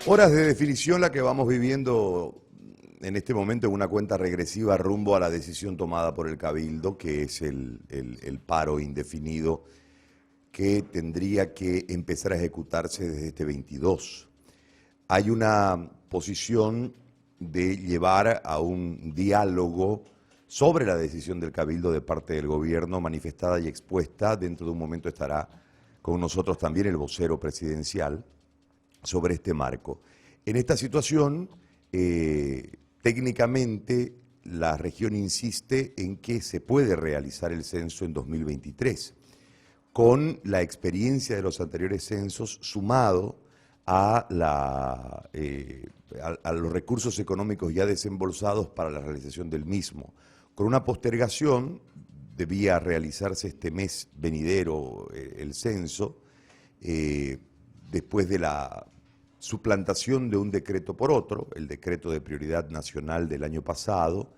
Horas de definición la que vamos viviendo en este momento en una cuenta regresiva rumbo a la decisión tomada por el Cabildo, que es el paro indefinido que tendría que empezar a ejecutarse desde este 22. Hay una posición de llevar a un diálogo sobre la decisión del Cabildo de parte del gobierno, manifestada y expuesta. Dentro de un momento estará con nosotros también el vocero presidencial sobre este marco. En esta situación, técnicamente, la región insiste en que se puede realizar el censo en 2023, con la experiencia de los anteriores censos sumado a los recursos económicos ya desembolsados para la realización del mismo. Con una postergación, debía realizarse este mes venidero el censo, después de la suplantación de un decreto por otro, el decreto de prioridad nacional del año pasado,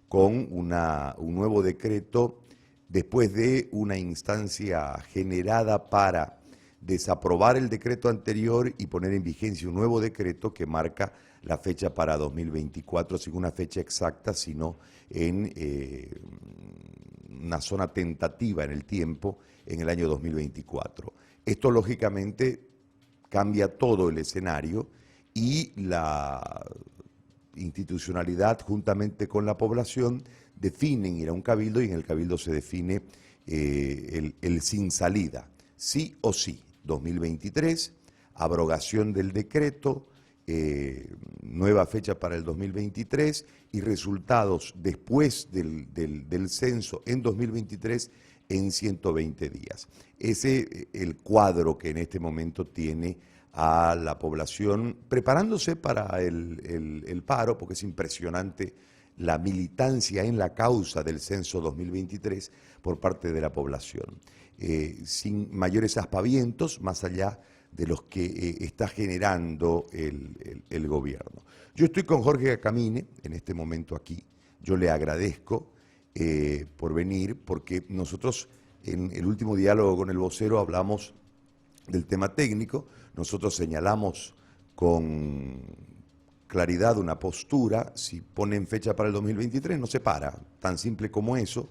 con un nuevo decreto después de una instancia generada para desaprobar el decreto anterior y poner en vigencia un nuevo decreto que marca la fecha para 2024, sin una fecha exacta, sino en una zona tentativa en el tiempo, en el año 2024. Esto, lógicamente, cambia todo el escenario y la institucionalidad, juntamente con la población, definen ir a un cabildo y en el cabildo se define el sin salida. Sí o sí, 2023, abrogación del decreto, nueva fecha para el 2023 y resultados después del censo en 2023 en 120 días. Ese es el cuadro que en este momento tiene a la población preparándose para el paro, porque es impresionante la militancia en la causa del censo 2023 por parte de la población, sin mayores aspavientos más allá de los que está generando el gobierno. Yo estoy con Jorge Camine en este momento aquí, yo le agradezco por venir, porque nosotros en el último diálogo con el vocero hablamos del tema técnico, nosotros señalamos con claridad una postura, si ponen fecha para el 2023 no se para, tan simple como eso,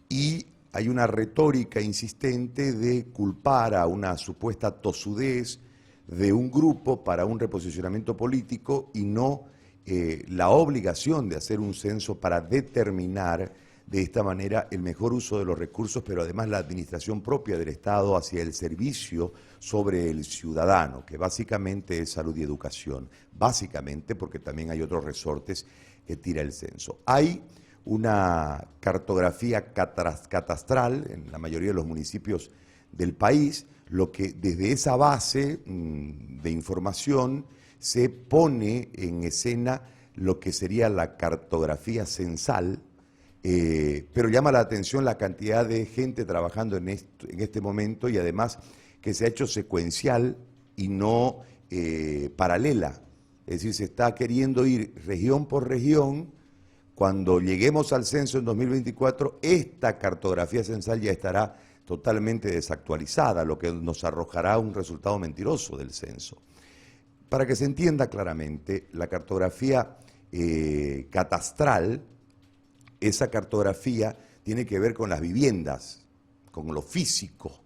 y hay una retórica insistente de culpar a una supuesta tosudez de un grupo para un reposicionamiento político y no la obligación de hacer un censo para determinar de esta manera el mejor uso de los recursos, pero además la administración propia del Estado hacia el servicio sobre el ciudadano, que básicamente es salud y educación, básicamente porque también hay otros resortes que tira el censo. Hay una cartografía catastral en la mayoría de los municipios del país, lo que desde esa base de información se pone en escena lo que sería la cartografía censal, pero llama la atención la cantidad de gente trabajando en este momento y además que se ha hecho secuencial y no paralela. Es decir, se está queriendo ir región por región. Cuando lleguemos al censo en 2024, esta cartografía censal ya estará totalmente desactualizada, lo que nos arrojará un resultado mentiroso del censo. Para que se entienda claramente, la cartografía catastral, esa cartografía tiene que ver con las viviendas, con lo físico.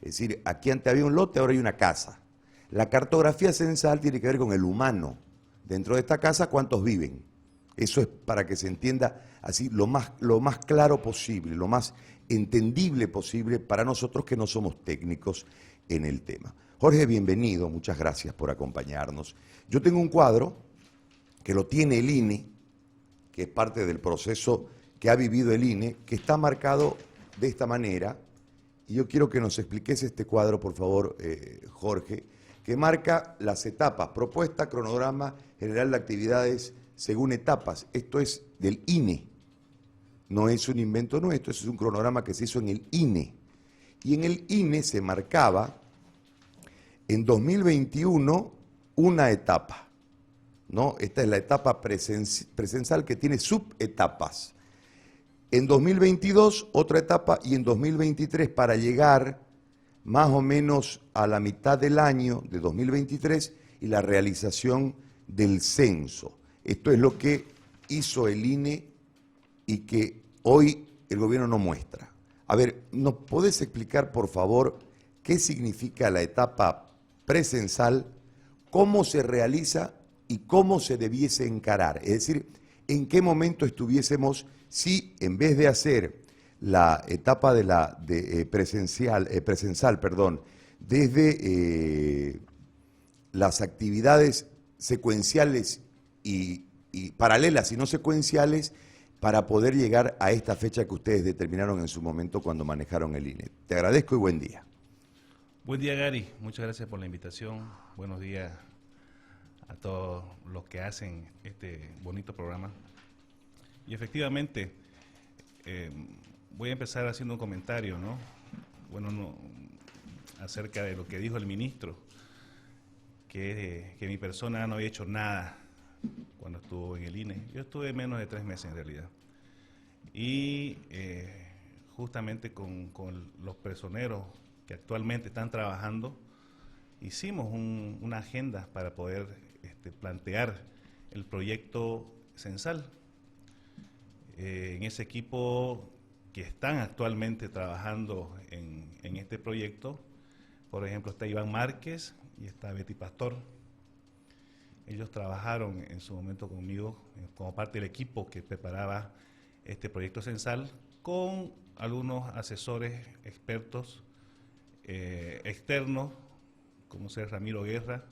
Es decir, aquí antes había un lote, ahora hay una casa. La cartografía censal tiene que ver con el humano. Dentro de esta casa, ¿cuántos viven? Eso es para que se entienda así lo más claro posible, lo más entendible posible para nosotros que no somos técnicos en el tema. Jorge, bienvenido, muchas gracias por acompañarnos. Yo tengo un cuadro que lo tiene el INE, que es parte del proceso que ha vivido el INE, que está marcado de esta manera, y yo quiero que nos expliques este cuadro, por favor, Jorge, que marca las etapas, propuesta, cronograma general de actividades según etapas. Esto es del INE, no es un invento nuestro, es un cronograma que se hizo en el INE. Y en el INE se marcaba en 2021 una etapa, ¿no? Esta es la etapa presencial que tiene subetapas. En 2022 otra etapa y en 2023 para llegar más o menos a la mitad del año de 2023 y la realización del censo. Esto es lo que hizo el INE y que hoy el gobierno no muestra. A ver, ¿nos podés explicar, por favor, qué significa la etapa precensal, cómo se realiza y cómo se debiese encarar? Es decir, en qué momento estuviésemos si en vez de hacer la etapa de presencial, desde las actividades secuenciales y paralelas y no secuenciales, para poder llegar a esta fecha que ustedes determinaron en su momento cuando manejaron el INE. Te agradezco y buen día. Buen día, Gary. Muchas gracias por la invitación. Buenos días a todos los que hacen este bonito programa. Y efectivamente, voy a empezar haciendo un comentario, ¿no? Bueno, acerca de lo que dijo el ministro, que mi persona no había hecho nada cuando estuvo en el INE. Yo estuve menos de 3 meses en realidad. Y justamente con los personeros que actualmente están trabajando, hicimos una agenda para poder plantear el proyecto censal. En ese equipo que están actualmente trabajando en este proyecto, por ejemplo, está Iván Márquez y está Betty Pastor. Ellos trabajaron en su momento conmigo como parte del equipo que preparaba este proyecto censal con algunos asesores expertos externos, como ser Ramiro Guerra,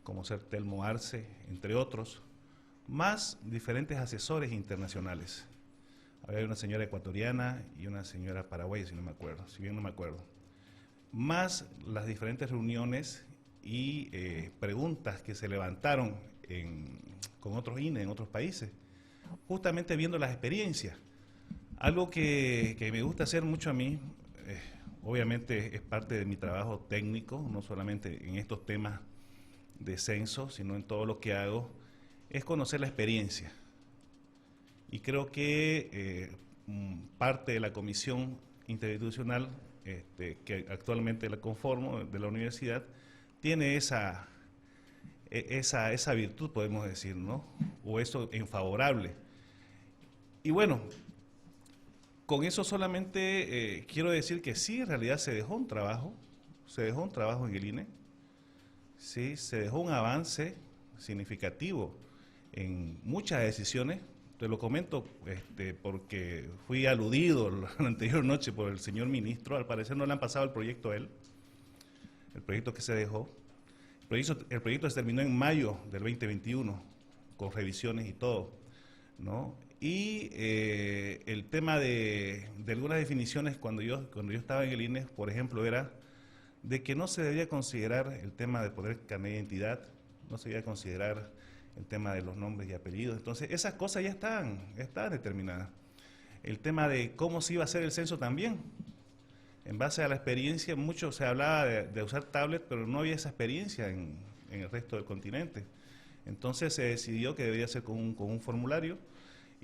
como ser Telmo Arce, entre otros, más diferentes asesores internacionales. Había una señora ecuatoriana y una señora paraguaya, si bien no me acuerdo. Más las diferentes reuniones y preguntas que se levantaron con otros INE en otros países, justamente viendo las experiencias. Algo que me gusta hacer mucho a mí, obviamente es parte de mi trabajo técnico, no solamente en estos temas de censo, sino en todo lo que hago, es conocer la experiencia. Y creo que parte de la comisión interinstitucional que actualmente la conformo, de la universidad, tiene esa virtud, podemos decir, ¿no? O eso en favorable. Y bueno, con eso solamente quiero decir que sí, en realidad se dejó un trabajo en el INE, sí, se dejó un avance significativo en muchas decisiones. Te lo comento porque fui aludido la anterior noche por el señor ministro. Al parecer no le han pasado el proyecto a él, el proyecto que se dejó. El proyecto se terminó en mayo del 2021, con revisiones y todo, ¿no? Y el tema de algunas definiciones cuando yo estaba en el INE, por ejemplo, era de que no se debía considerar el tema de poner carnet de identidad, no se debía considerar el tema de los nombres y apellidos. Entonces, esas cosas ya están determinadas. El tema de cómo se iba a hacer el censo también. En base a la experiencia, mucho se hablaba de usar tablet, pero no había esa experiencia en el resto del continente. Entonces, se decidió que debería ser con un formulario.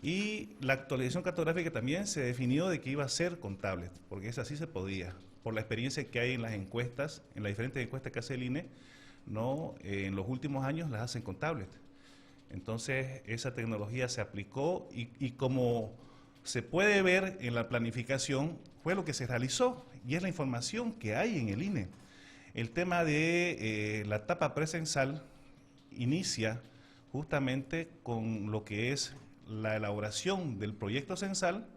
Y la actualización cartográfica también se definió de que iba a ser con tablet, porque esa sí se podía, por la experiencia que hay en las encuestas, en las diferentes encuestas que hace el INE, no, en los últimos años las hacen con tablet. Entonces, esa tecnología se aplicó y como se puede ver en la planificación, fue lo que se realizó y es la información que hay en el INE. El tema de la etapa precensal inicia justamente con lo que es la elaboración del proyecto censal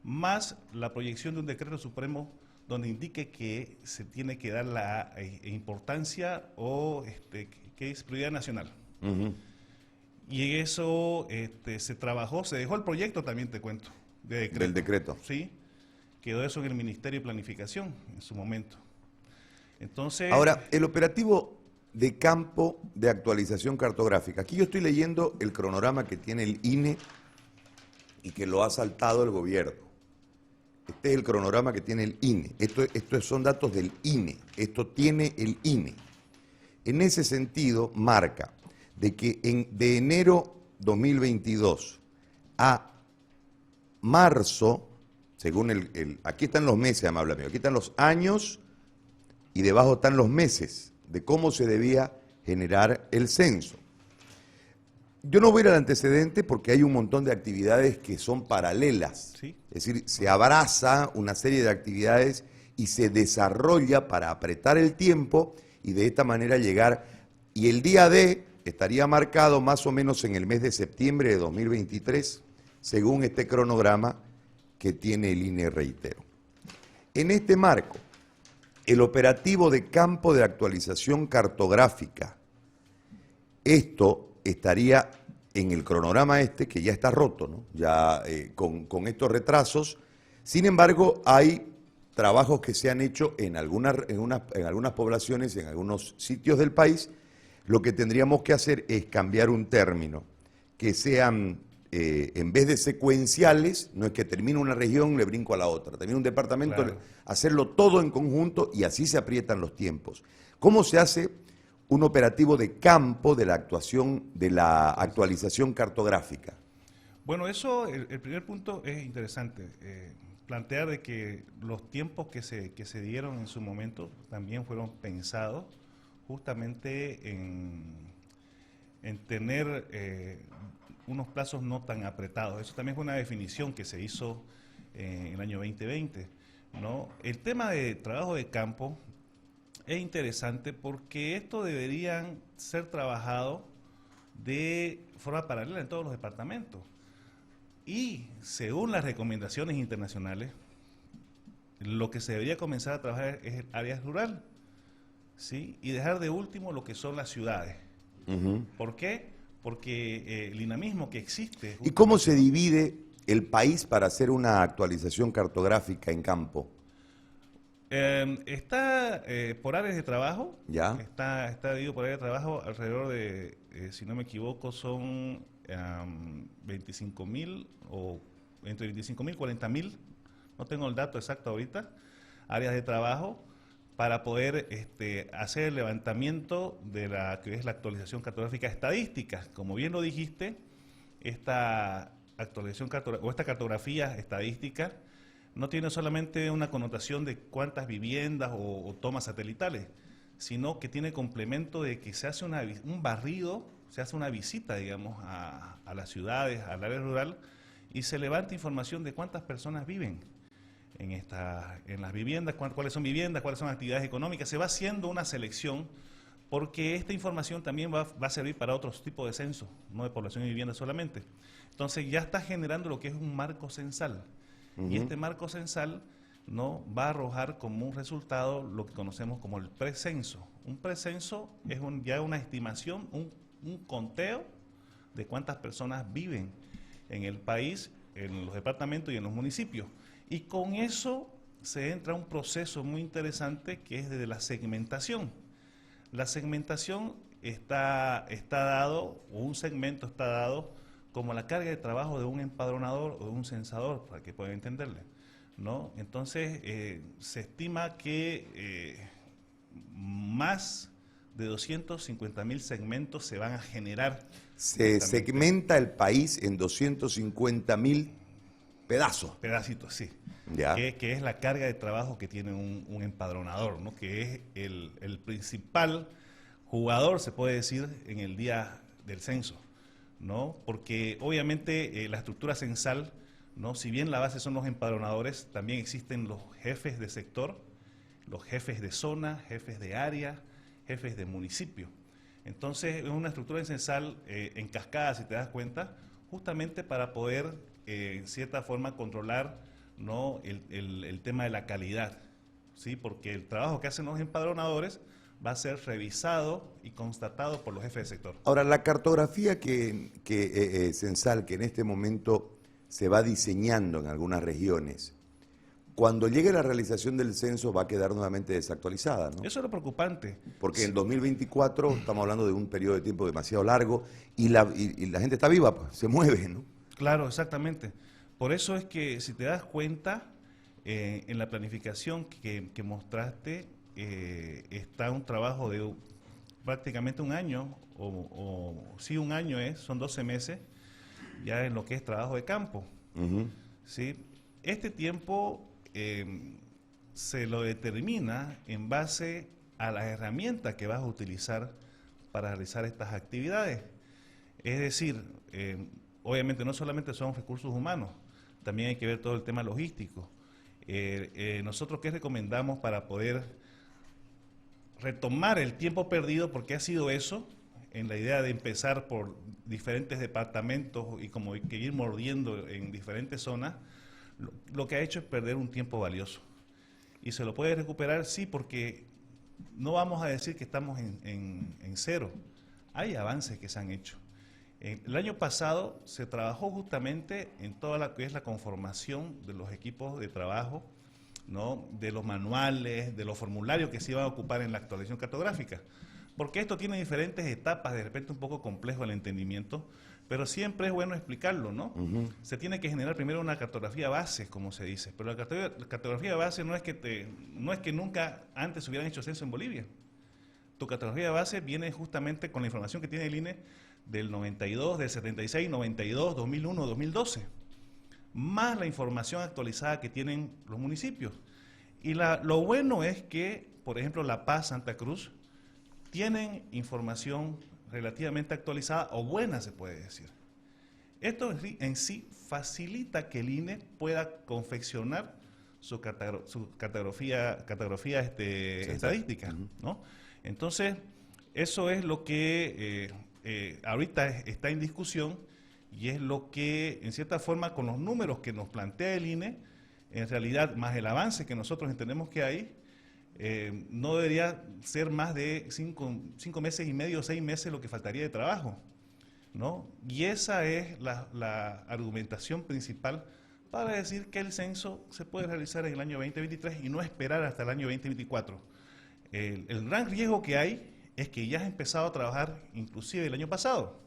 más la proyección de un decreto supremo donde indique que se tiene que dar la importancia o que es prioridad nacional. Uh-huh. Y en eso se trabajó, se dejó el proyecto también, te cuento, de decreto. Del decreto. Sí, quedó eso en el Ministerio de Planificación en su momento. Entonces... Ahora, el operativo de campo de actualización cartográfica. Aquí yo estoy leyendo el cronograma que tiene el INE y que lo ha saltado el gobierno. Este es el cronograma que tiene el INE. Estos son datos del INE. Esto tiene el INE. En ese sentido, marca de que de enero 2022 a marzo, según aquí están los meses, amable amigo, aquí están los años y debajo están los meses de cómo se debía generar el censo. Yo no voy a ir al antecedente porque hay un montón de actividades que son paralelas. Sí. Es decir, se abraza una serie de actividades y se desarrolla para apretar el tiempo y de esta manera llegar. Y el día D estaría marcado más o menos en el mes de septiembre de 2023, según este cronograma que tiene el INE, reitero. En este marco, el operativo de campo de actualización cartográfica, esto estaría en el cronograma que ya está roto, ¿no? Ya con estos retrasos. Sin embargo, hay trabajos que se han hecho en algunas poblaciones, en algunos sitios del país. Lo que tendríamos que hacer es cambiar un término, que sean, en vez de secuenciales, no es que termine una región, le brinco a la otra, termine un departamento, Claro. hacerlo todo en conjunto y así se aprietan los tiempos. ¿Cómo se hace un operativo de campo de la actualización cartográfica? Bueno, eso, el primer punto es interesante. Plantear de que los tiempos que se dieron en su momento también fueron pensados justamente en tener unos plazos no tan apretados. Eso también fue una definición que se hizo en el año 2020, ¿no? El tema de trabajo de campo es interesante porque esto deberían ser trabajado de forma paralela en todos los departamentos. Y según las recomendaciones internacionales, lo que se debería comenzar a trabajar es el área rural, ¿sí? Y dejar de último lo que son las ciudades. ¿Por qué? Porque el dinamismo que existe... ¿Y cómo se divide el país para hacer una actualización cartográfica en campo? Está por áreas de trabajo. ¿Ya? Está dividido por áreas de trabajo alrededor de, si no me equivoco, son 25.000 o entre 25.000 y 40.000, no tengo el dato exacto ahorita, áreas de trabajo para poder hacer el levantamiento de la que es la actualización cartográfica estadística. Como bien lo dijiste, esta actualización o esta cartografía estadística no tiene solamente una connotación de cuántas viviendas o tomas satelitales, sino que tiene complemento de que se hace un barrido, se hace una visita, digamos, a las ciudades, al área rural, y se levanta información de cuántas personas viven en las viviendas, cuáles son viviendas, cuáles son actividades económicas. Se va haciendo una selección porque esta información también va a servir para otros tipos de censos, no de población y vivienda solamente. Entonces ya está generando lo que es un marco censal. Y este marco censal, ¿no?, va a arrojar como un resultado lo que conocemos como el precenso. Un precenso es ya una estimación, un conteo de cuántas personas viven en el país, en los departamentos y en los municipios. Y con eso se entra un proceso muy interesante que es de la segmentación. La segmentación está dado, o un segmento está dado, como la carga de trabajo de un empadronador o de un censador, para que puedan entenderle, ¿no? Entonces, se estima que más de 250.000 segmentos se van a generar. Se segmenta el país en 250.000 pedazos. Pedacitos, sí. Ya. Que es la carga de trabajo que tiene un empadronador, ¿no? Que es el principal jugador, se puede decir, en el día del censo, ¿no? Porque obviamente la estructura censal, ¿no?, si bien la base son los empadronadores, también existen los jefes de sector, los jefes de zona, jefes de área, jefes de municipio. Entonces es una estructura censal en cascada, si te das cuenta, justamente para poder, en cierta forma, controlar, ¿no?, el tema de la calidad, ¿sí? Porque el trabajo que hacen los empadronadores va a ser revisado y constatado por los jefes de sector. Ahora, la cartografía censal que en este momento se va diseñando en algunas regiones, cuando llegue la realización del censo va a quedar nuevamente desactualizada, ¿no? Eso es lo preocupante. Porque en 2024 estamos hablando de un periodo de tiempo demasiado largo y la gente está viva, pues, se mueve, ¿no? Claro, exactamente. Por eso es que, si te das cuenta, en la planificación que mostraste, está un trabajo de prácticamente un año, sí, un año son 12 meses, ya en lo que es trabajo de campo. ¿Sí? Este tiempo se lo determina en base a las herramientas que vas a utilizar para realizar estas actividades. Es decir, obviamente no solamente son recursos humanos, también hay que ver todo el tema logístico. Nosotros, ¿qué recomendamos para poder retomar el tiempo perdido? Porque ha sido eso, en la idea de empezar por diferentes departamentos y como que ir mordiendo en diferentes zonas, lo que ha hecho es perder un tiempo valioso. ¿Y se lo puede recuperar? Sí, porque no vamos a decir que estamos en cero. Hay avances que se han hecho. El año pasado se trabajó justamente en toda la que es la conformación de los equipos de trabajo, ¿no? De los manuales, de los formularios que se iban a ocupar en la actualización cartográfica. Porque esto tiene diferentes etapas, de repente un poco complejo el entendimiento, pero siempre es bueno explicarlo, ¿no? Se tiene que generar primero una cartografía base, como se dice, pero la cartografía base no es que nunca antes hubieran hecho censo en Bolivia. Tu cartografía base viene justamente con la información que tiene el INE del 92, del 76, 92, 2001, 2012, más la información actualizada que tienen los municipios. Y lo bueno es que, por ejemplo, La Paz, Santa Cruz, tienen información relativamente actualizada o buena, se puede decir. Esto en sí facilita que el INE pueda confeccionar su cartografía estadística, ¿no? Entonces, eso es lo que ahorita está en discusión y es lo que, en cierta forma, con los números que nos plantea el INE, en realidad, más el avance que nosotros entendemos que hay, no debería ser más de 5 meses y medio, 6 meses lo que faltaría de trabajo, ¿no? Y esa es la argumentación principal para decir que el censo se puede realizar en el año 2023 y no esperar hasta el año 2024. El gran riesgo que hay es que ya has empezado a trabajar inclusive el año pasado.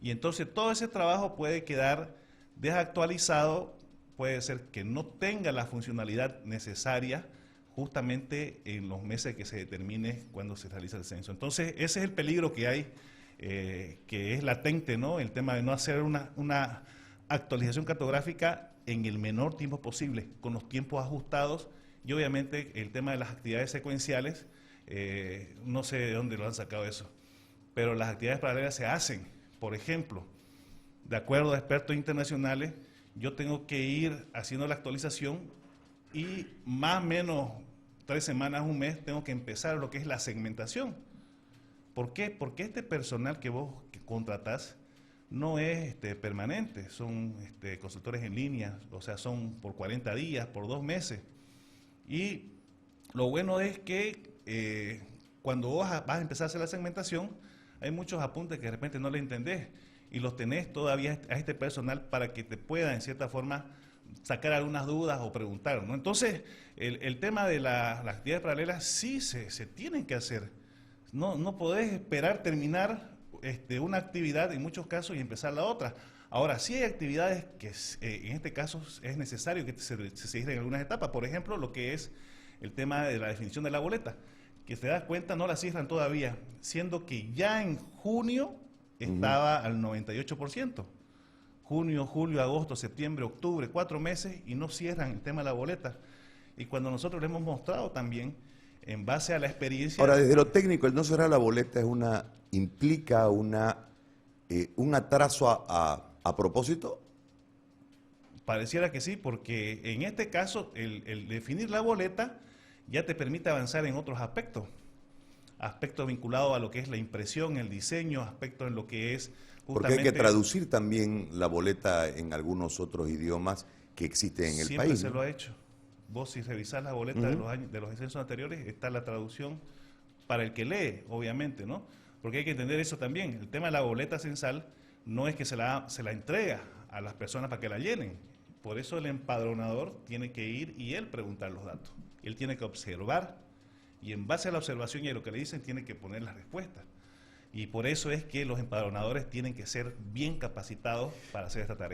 Y entonces todo ese trabajo puede quedar desactualizado, puede ser que no tenga la funcionalidad necesaria justamente en los meses que se determine cuando se realiza el censo. Entonces, ese es el peligro que hay, que es latente, ¿no? El tema de no hacer una actualización cartográfica en el menor tiempo posible, con los tiempos ajustados, y obviamente el tema de las actividades secuenciales, no sé de dónde lo han sacado eso, pero las actividades paralelas se hacen. Por ejemplo, de acuerdo a expertos internacionales, yo tengo que ir haciendo la actualización y más o menos 3 semanas, un mes, tengo que empezar lo que es la segmentación. ¿Por qué? Porque este personal que vos contratás no es permanente, son consultores en línea, o sea, son por 40 días, por 2 meses. Y lo bueno es que cuando vos vas a empezar a hacer la segmentación, hay muchos apuntes que de repente no le entendés y los tenés todavía a este personal para que te pueda, en cierta forma, sacar algunas dudas o preguntar, ¿no? Entonces, el tema de las actividades paralelas sí se tienen que hacer. No podés esperar terminar una actividad en muchos casos y empezar la otra. Ahora, sí hay actividades que en este caso es necesario que se cierren en algunas etapas. Por ejemplo, lo que es el tema de la definición de la boleta, que te das cuenta no la cierran todavía, siendo que ya en junio estaba al 98%. Junio, julio, agosto, septiembre, octubre, 4 meses y no cierran el tema de la boleta. Y cuando nosotros le hemos mostrado también, en base a la experiencia... Ahora, desde lo técnico, el no cerrar la boleta implica un atraso a propósito. Pareciera que sí, porque en este caso el definir la boleta ya te permite avanzar en otros aspectos vinculados a lo que es la impresión, el diseño, aspectos en lo que es justamente... Porque hay que traducir también la boleta en algunos otros idiomas que existen en el siempre país. Siempre se lo ha hecho. Vos si revisás la boleta de los censos anteriores, está la traducción para el que lee, obviamente, ¿no? Porque hay que entender eso también. El tema de la boleta censal no es que se la entrega a las personas para que la llenen. Por eso el empadronador tiene que ir y él preguntar los datos. Él tiene que observar y en base a la observación y a lo que le dicen tiene que poner las respuestas. Y por eso es que los empadronadores tienen que ser bien capacitados para hacer esta tarea.